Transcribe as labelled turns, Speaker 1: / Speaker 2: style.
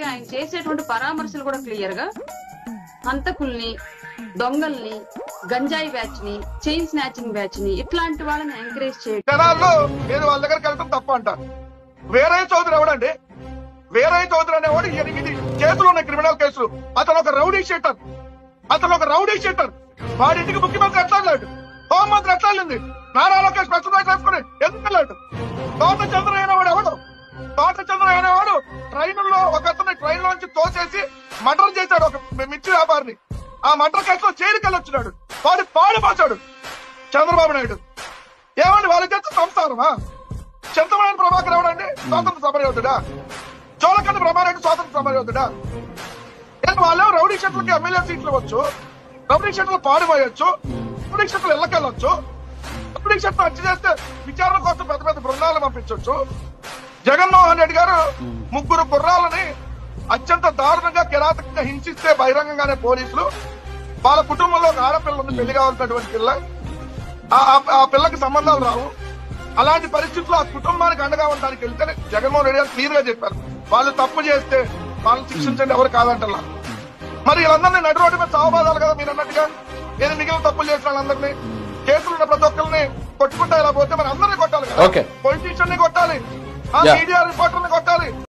Speaker 1: ఆయన చేసేటువంటి పరామర్శలు కూడా క్లియర్ గా హంతకుల్ని, దొంగల్ని, గంజాయి బ్యాచ్ ని, చైన్ స్నాచింగ్ బ్యాచ్ ని ఇట్లాంటి వాళ్ళని ఎంకరేజ్ చేయడం.
Speaker 2: జనాల్లో నేను వాళ్ళ దగ్గరికి వెళ్ళడం తప్ప అంటారు. వేరే చౌదరి ఎవడండి? వేరే చౌదరి అనేవాడు 8 కేసులు ఉన్నాయి, క్రిమినల్ కేసులు. అతను ఒక రౌడీ షీటర్. వాడింటికి ముఖ్యమంత్రి ఎట్లా వెళ్ళాడు? హోంమంత్రి ఎట్లా వెళ్ళింది? నారా లోకేష్ ప్రస్తుతం చేసుకుని ఎందుకు వెళ్ళాడు? తోట చంద్ర అనేవాడు ఎవడు? ట్రైన్లో ఒక అతన్ని ట్రైన్ లో నుంచి తోసేసి మర్డర్ చేశాడు, ఒక మిర్చి వ్యాపారిని. ఆ మర్డర్ కేసులో చేరికెళ్ళొచ్చినాడు. వాడు పాడిపోసాడు చంద్రబాబు నాయుడు. ఏమండి వాళ్ళ చేత సంసారమా? చింతమనేని ప్రభాకర్ ఎవడండి? స్వాతంత్ర సమరయోధుడా? చోళకండ బ్రహ్మారెడ్డి స్వాతంత్ర సమరయోధుడా? వాళ్ళే రౌడీ షెట్లకి ఎమ్మెల్యే సీట్లు వచ్చు, రౌడీ షెట్లు పాడిపోయొచ్చు, రౌడీ షెట్లు ఇళ్ళకెళ్ళొచ్చు, రౌడీ షెట్లు హత్య చేస్తే విచారణ కోసం పెద్ద పెద్ద బృందాలను పంపించవచ్చు. జగన్మోహన్ రెడ్డి గారు 3 గుర్రాలని అత్యంత దారుణంగా కిరాతకంగా హింసిస్తే బహిరంగంగానే పోలీసులు వాళ్ళ కుటుంబంలో ఒక ఆడపిల్ల ఉంది, పెళ్లి కావాల్సినటువంటి పిల్ల, ఆ పిల్లకి సంబంధాలు రావు. అలాంటి పరిస్థితుల్లో ఆ కుటుంబానికి అండగా ఉండడానికి వెళ్తే జగన్మోహన్ రెడ్డి గారు క్లియర్ గా చెప్పారు, వాళ్ళు తప్పు చేస్తే వాళ్ళని శిక్షించండి, ఎవరు కాదంటలా. మరి వీళ్ళందరినీ నడి రోడ్డు మీద చావబాదాలి కదా మీరు అన్నట్టుగా. ఏది మిగిలిన తప్పులు చేసిన వాళ్ళందరినీ, కేసులున్న ప్రతి ఒక్కరిని కొట్టుకుంటా ఇలా పోతే మరి అందరినీ కొట్టాలి కదా. పొలిటీషియన్ ని కొట్టాలి, ఆ మీడియా రిపోర్టర్